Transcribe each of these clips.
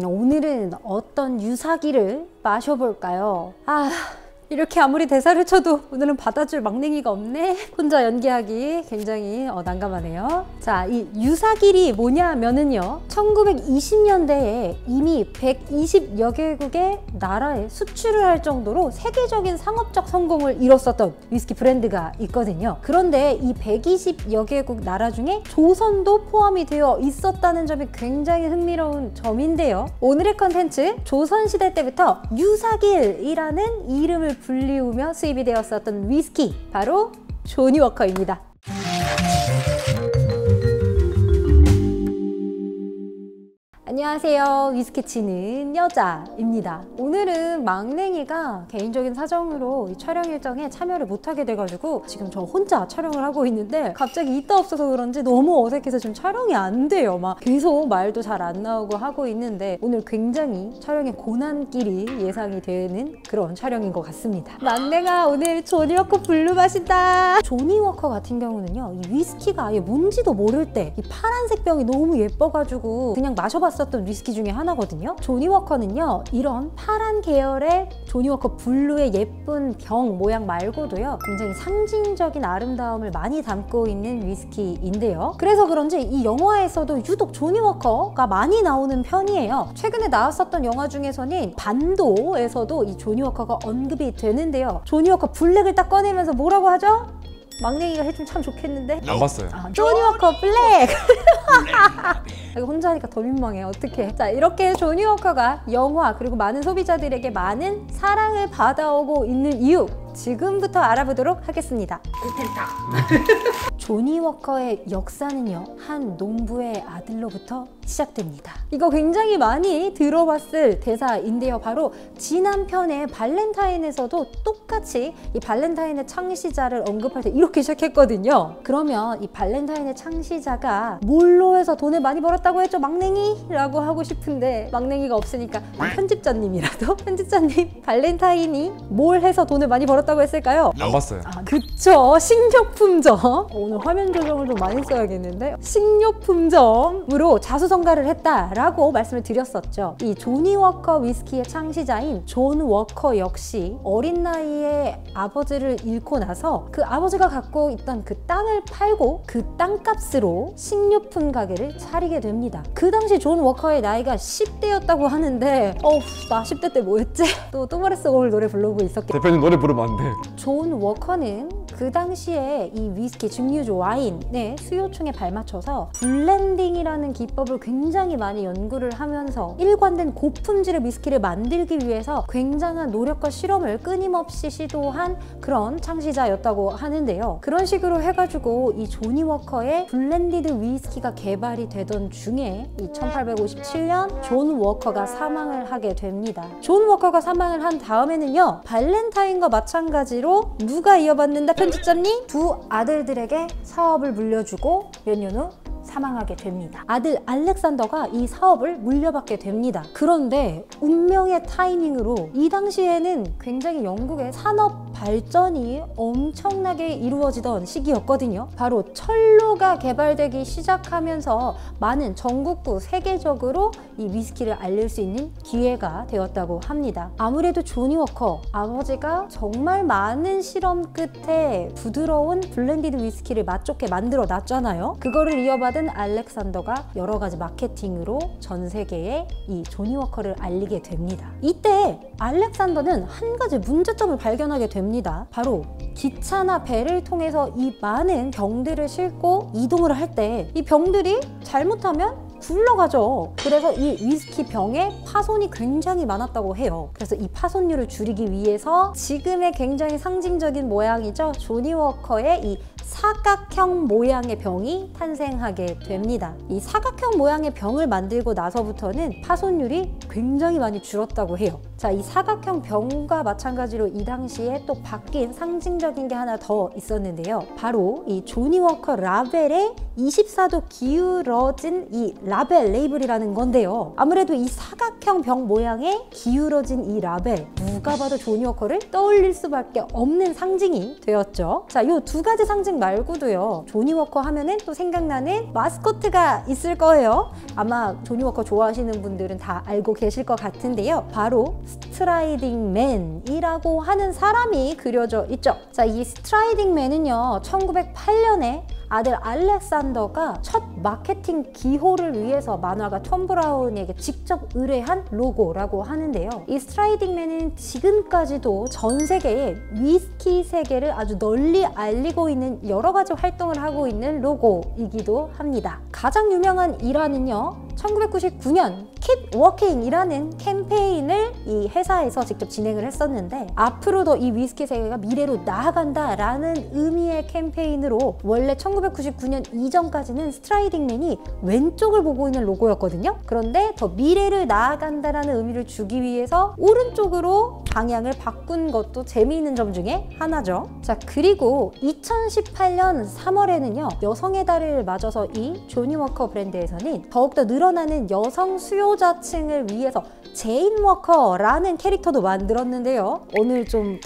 오늘은 어떤 유사기를 마셔볼까요? 이렇게 아무리 대사를 쳐도 오늘은 받아줄 막냉이가 없네. 혼자 연기하기 굉장히 난감하네요. 자, 이 유사길이 뭐냐면은요, 1920년대에 이미 120여 개국의 나라에 수출을 할 정도로 세계적인 상업적 성공을 이뤘었던 위스키 브랜드가 있거든요. 그런데 이 120여 개국 나라 중에 조선도 포함이 되어 있었다는 점이 굉장히 흥미로운 점인데요. 오늘의 컨텐츠, 조선시대 때부터 유사길이라는 이름을 불리우며 수입이 되었었던 위스키, 바로 조니 워커입니다. 안녕하세요. 위스키 치는 여자입니다. 오늘은 막냉이가 개인적인 사정으로 이 촬영 일정에 참여를 못하게 돼가지고 지금 저 혼자 촬영을 하고 있는데, 갑자기 있다 없어서 그런지 너무 어색해서 지금 촬영이 안 돼요. 막 계속 말도 잘 안 나오고 하고 있는데, 오늘 굉장히 촬영의 고난길이 예상이 되는 그런 촬영인 것 같습니다. 막내가 오늘 조니 워커 블루 마신다. 조니 워커 같은 경우는요, 이 위스키가 아예 뭔지도 모를 때 이 파란색 병이 너무 예뻐가지고 그냥 마셔봤어요. 던 위스키 중에 하나거든요. 조니 워커는요, 이런 파란 계열의 조니 워커 블루의 예쁜 병 모양 말고도요, 굉장히 상징적인 아름다움을 많이 담고 있는 위스키인데요. 그래서 그런지 이 영화에서도 유독 조니 워커가 많이 나오는 편이에요. 최근에 나왔었던 영화 중에서는 반도에서도 이 조니 워커가 언급이 되는데요. 조니 워커 블랙을 딱 꺼내면서 뭐라고 하죠? 막냉이가 해주면 참 좋겠는데? 안 봤어요. 조니 워커 블랙! 이거 혼자 하니까 더 민망해. 어떡해. 자, 이렇게 조니 워커가 영화 그리고 많은 소비자들에게 많은 사랑을 받아오고 있는 이유, 지금부터 알아보도록 하겠습니다. 조니 워커의 역사는요, 한 농부의 아들로부터 시작됩니다. 이거 굉장히 많이 들어봤을 대사인데요. 바로 지난 편의 발렌타인에서도 똑같이 이 발렌타인의 창시자를 언급할 때 이렇게 시작했거든요. 그러면 이 발렌타인의 창시자가 뭘로 해서 돈을 많이 벌었다고 했죠? 막냉이? 라고 하고 싶은데 막냉이가 없으니까 편집자님이라도 편집자님, 발렌타인이 뭘 해서 돈을 많이 벌었다고 했을까요? 안 봤어요. 그쵸. 식료품점. 오늘 화면 조정을 좀 많이 써야겠는데, 식료품점으로 자수성가를 했다라고 말씀을 드렸었죠. 이 조니 워커 위스키의 창시자인 존 워커 역시 어린 나이에 아버지를 잃고 나서 그 아버지가 갖고 있던 그 땅을 팔고 그 땅값으로 식료품 가게를 차리게 됩니다. 그 당시 존 워커의 나이가 10대였다고 하는데, 나 10대 때 뭐 했지? 또 말했어 오늘 노래 부르고 있었겠다. 대표님 노래 부르면 안 돼. 존 워커는 그 당시에 이 위스키, 증류주, 와인의 수요층에 발맞춰서 블렌딩이라는 기법을 굉장히 많이 연구를 하면서 일관된 고품질의 위스키를 만들기 위해서 굉장한 노력과 실험을 끊임없이 시도한 그런 창시자였다고 하는데요. 그런 식으로 해가지고 이 조니 워커의 블렌디드 위스키가 개발이 되던 중에 이 1857년 존 워커가 사망을 하게 됩니다. 존 워커가 사망을 한 다음에는요, 발렌타인과 마찬가지로 누가 이어받는다, 편집자님? 두 아들들에게 사업을 물려주고 몇 년 후 사망하게 됩니다. 아들 알렉산더가 이 사업을 물려받게 됩니다. 그런데 운명의 타이밍으로 이 당시에는 굉장히 영국의 산업 발전이 엄청나게 이루어지던 시기였거든요. 바로 철로가 개발되기 시작하면서 많은 전국구 세계적으로 이 위스키를 알릴 수 있는 기회가 되었다고 합니다. 아무래도 조니 워커 아버지가 정말 많은 실험 끝에 부드러운 블렌디드 위스키를 맛좋게 만들어 놨잖아요. 그거를 이어받은 알렉산더가 여러 가지 마케팅으로 전 세계에 이 조니 워커를 알리게 됩니다. 이때 알렉산더는 한 가지 문제점을 발견하게 됩니다. 바로 기차나 배를 통해서 이 많은 병들을 싣고 이동을 할 때 이 병들이 잘못하면 굴러가죠. 그래서 이 위스키 병에 파손이 굉장히 많았다고 해요. 그래서 이 파손율을 줄이기 위해서 지금의 굉장히 상징적인 모양이죠. 조니 워커의 이 사각형 모양의 병이 탄생하게 됩니다. 이 사각형 모양의 병을 만들고 나서부터는 파손율이 굉장히 많이 줄었다고 해요. 자, 이 사각형 병과 마찬가지로 이 당시에 또 바뀐 상징적인 게 하나 더 있었는데요. 바로 이 조니 워커 라벨에 24도 기울어진 이 라벨 레이블이라는 건데요. 아무래도 이 사각형 병 모양의 기울어진 이 라벨, 누가 봐도 조니 워커를 떠올릴 수밖에 없는 상징이 되었죠. 자, 이 두 가지 상징 말고도요, 조니 워커 하면은 또 생각나는 마스코트가 있을 거예요. 아마 조니 워커 좋아하시는 분들은 다 알고 계실 것 같은데요. 바로 스트라이딩 맨이라고 하는 사람이 그려져 있죠. 자, 이 스트라이딩 맨은요, 1908년에 아들 알렉산더가 첫 마케팅 기호를 위해서 만화가 톰 브라운에게 직접 의뢰한 로고라고 하는데요. 이 스트라이딩맨은 지금까지도 전 세계에 위스키 세계를 아주 널리 알리고 있는 여러 가지 활동을 하고 있는 로고이기도 합니다. 가장 유명한 일화는요, 1999년 Keep Working이라는 캠페인을 이 회사에서 직접 진행을 했었는데, 앞으로도 이 위스키 세계가 미래로 나아간다라는 의미의 캠페인으로 원래 1999년 이전까지는 스트라이딩맨이 왼쪽을 보고 있는 로고였거든요. 그런데 더 미래를 나아간다라는 의미를 주기 위해서 오른쪽으로 방향을 바꾼 것도 재미있는 점 중에 하나죠. 자, 그리고 2018년 3월에는요, 여성의 달을 맞아서 이 조니 워커 브랜드에서는 더욱더 늘어나는 여성 수요자층을 위해서 제인 워커라는 캐릭터도 만들었는데요. 오늘 좀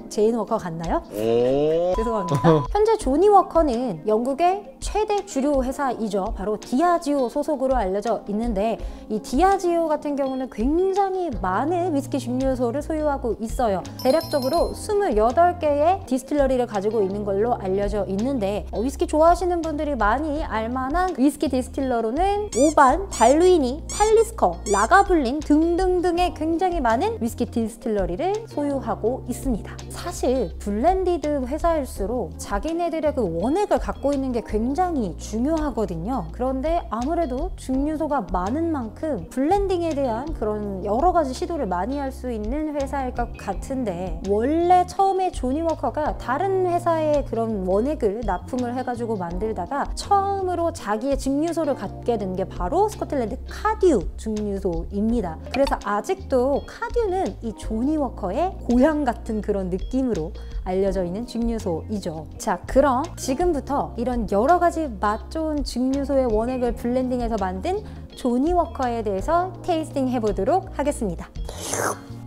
제인 워커 같나요? 죄송합니다. 현재 조니 워커는 영국의 최대 주류 회사이죠. 바로 디아지오 소속으로 알려져 있는데, 이 디아지오 같은 경우는 굉장히 많은 위스키 증류소를 소유하고 있어요. 대략적으로 28개의 디스틸러리를 가지고 있는 걸로 알려져 있는데, 위스키 좋아하시는 분들이 많이 알만한 위스키 디스틸러로는 오반, 발루이니, 탈리스커, 라가블린 등등등의 굉장히 많은 위스키 디스틸러리를 소유하고 있습니다. 사실 블렌디드 회사일수록 자기네들의 그 원액을 갖고 있는 게 굉장히 중요하거든요. 그런데 아무래도 증류소가 많은 만큼 블렌딩에 대한 그런 여러 가지 시도를 많이 할 수 있는 회사일 것 같은데, 원래 처음에 조니 워커가 다른 회사의 그런 원액을 납품을 해가지고 만들다가 처음으로 자기의 증류소를 갖게 된 게 바로 스코틀랜드 카듀 증류소입니다. 그래서 아직도 카듀는 이 조니 워커의 고향 같은 그런 느낌으로 알려져 있는 증류소이죠. 자, 그럼 지금부터 이런 여러 가지 맛 좋은 증류소의 원액을 블렌딩해서 만든 조니 워커에 대해서 테이스팅 해보도록 하겠습니다.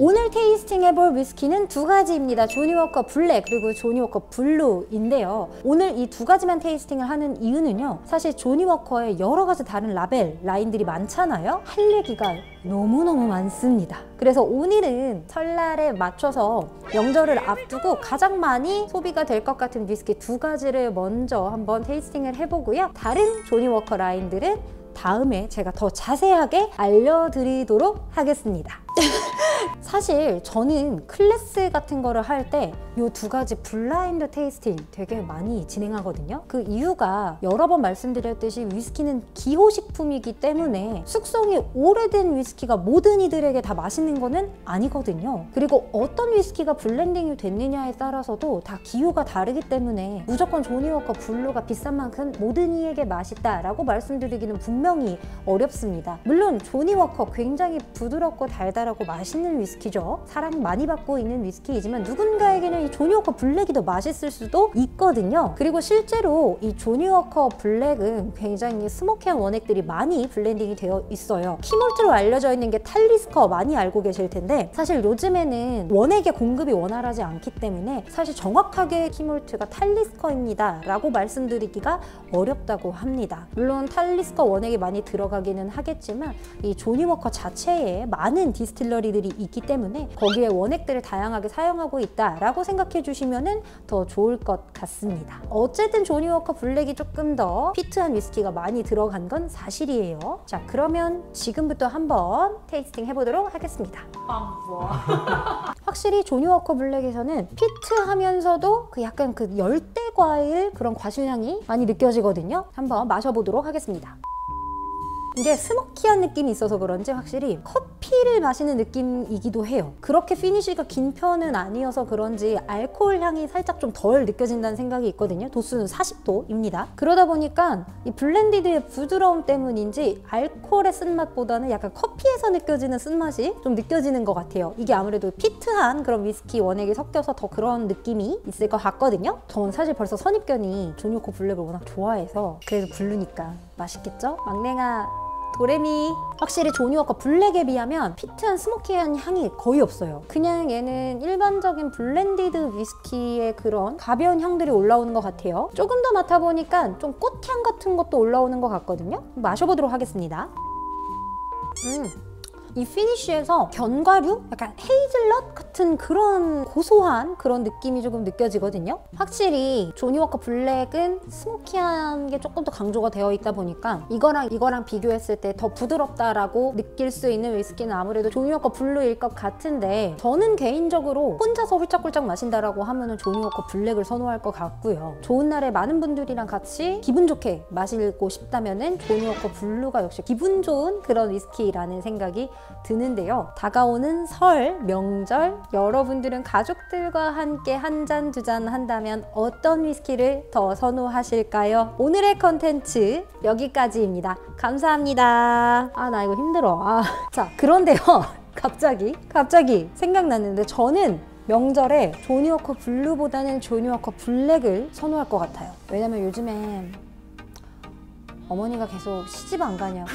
오늘 테이스팅 해볼 위스키는 두 가지입니다. 조니 워커 블랙 그리고 조니 워커 블루인데요. 오늘 이 두 가지만 테이스팅을 하는 이유는요, 사실 조니 워커의 여러 가지 다른 라벨, 라인들이 많잖아요. 할 얘기가 너무너무 많습니다. 그래서 오늘은 설날에 맞춰서 명절을 앞두고 가장 많이 소비가 될 것 같은 위스키 두 가지를 먼저 한번 테이스팅을 해보고요. 다른 조니 워커 라인들은 다음에 제가 더 자세하게 알려드리도록 하겠습니다. 사실 저는 클래스 같은 거를 할 때 이 두 가지 블라인드 테이스팅 되게 많이 진행하거든요. 그 이유가 여러 번 말씀드렸듯이 위스키는 기호식품이기 때문에 숙성이 오래된 위스키가 모든 이들에게 다 맛있는 거는 아니거든요. 그리고 어떤 위스키가 블렌딩이 됐느냐에 따라서도 다 기호가 다르기 때문에 무조건 조니 워커 블루가 비싼 만큼 모든 이에게 맛있다라고 말씀드리기는 분명히 어렵습니다. 물론 조니 워커 굉장히 부드럽고 달달하고 맛있는 위스키죠. 사랑 많이 받고 있는 위스키이지만 누군가에게는 이 조니 워커 블랙이 더 맛있을 수도 있거든요. 그리고 실제로 이 조니 워커 블랙은 굉장히 스모키한 원액들이 많이 블렌딩이 되어 있어요. 키몰트로 알려져 있는 게 탈리스커 많이 알고 계실 텐데, 사실 요즘에는 원액의 공급이 원활하지 않기 때문에 사실 정확하게 키몰트가 탈리스커입니다 라고 말씀드리기가 어렵다고 합니다. 물론 탈리스커 원액이 많이 들어가기는 하겠지만 이 조니 워커 자체에 많은 디스틸러리들이 있기 때문에 거기에 원액들을 다양하게 사용하고 있다라고 생각해 주시면 더 좋을 것 같습니다. 어쨌든 조니 워커 블랙이 조금 더 피트한 위스키가 많이 들어간 건 사실이에요. 자, 그러면 지금부터 한번 테이스팅 해보도록 하겠습니다. 확실히 조니 워커 블랙에서는 피트하면서도 그 약간 그 열대 과일 그런 과실향이 많이 느껴지거든요. 한번 마셔보도록 하겠습니다. 이게 스모키한 느낌이 있어서 그런지 확실히 커피를 마시는 느낌이기도 해요. 그렇게 피니쉬가 긴 편은 아니어서 그런지 알코올 향이 살짝 좀 덜 느껴진다는 생각이 있거든요. 도수는 40도입니다. 그러다 보니까 이 블렌디드의 부드러움 때문인지 알코올의 쓴맛보다는 약간 커피에서 느껴지는 쓴맛이 좀 느껴지는 것 같아요. 이게 아무래도 피트한 그런 위스키 원액이 섞여서 더 그런 느낌이 있을 것 같거든요. 전 사실 벌써 선입견이 조니 워커 블랙을 워낙 좋아해서, 그래도 블루니까 맛있겠죠? 막내가 도레미. 확실히 조니 워커 블랙에 비하면 피트한 스모키한 향이 거의 없어요. 그냥 얘는 일반적인 블렌디드 위스키의 그런 가벼운 향들이 올라오는 것 같아요. 조금 더 맡아보니까 좀 꽃향 같은 것도 올라오는 것 같거든요. 마셔보도록 하겠습니다. 이 피니쉬에서 견과류? 약간 헤이즐넛 같은 그런 고소한 그런 느낌이 조금 느껴지거든요. 확실히 조니 워커 블랙은 스모키한 게 조금 더 강조가 되어 있다 보니까 이거랑 비교했을 때 더 부드럽다라고 느낄 수 있는 위스키는 아무래도 조니 워커 블루일 것 같은데, 저는 개인적으로 혼자서 훌쩍훌쩍 마신다라고 하면은 조니 워커 블랙을 선호할 것 같고요. 좋은 날에 많은 분들이랑 같이 기분 좋게 마시고 싶다면은 조니 워커 블루가 역시 기분 좋은 그런 위스키라는 생각이 드는데요. 다가오는 설, 명절, 여러분들은 가족들과 함께 한 잔, 두 잔 한다면 어떤 위스키를 더 선호하실까요? 오늘의 컨텐츠 여기까지입니다. 감사합니다. 나 이거 힘들어. 자, 그런데요. 갑자기 생각났는데, 저는 명절에 조니 워커 블루보다는 조니 워커 블랙을 선호할 것 같아요. 왜냐면 요즘에 어머니가 계속 시집 안 가냐고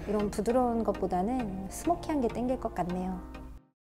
이런 부드러운 것보다는 스모키한 게 땡길 것 같네요.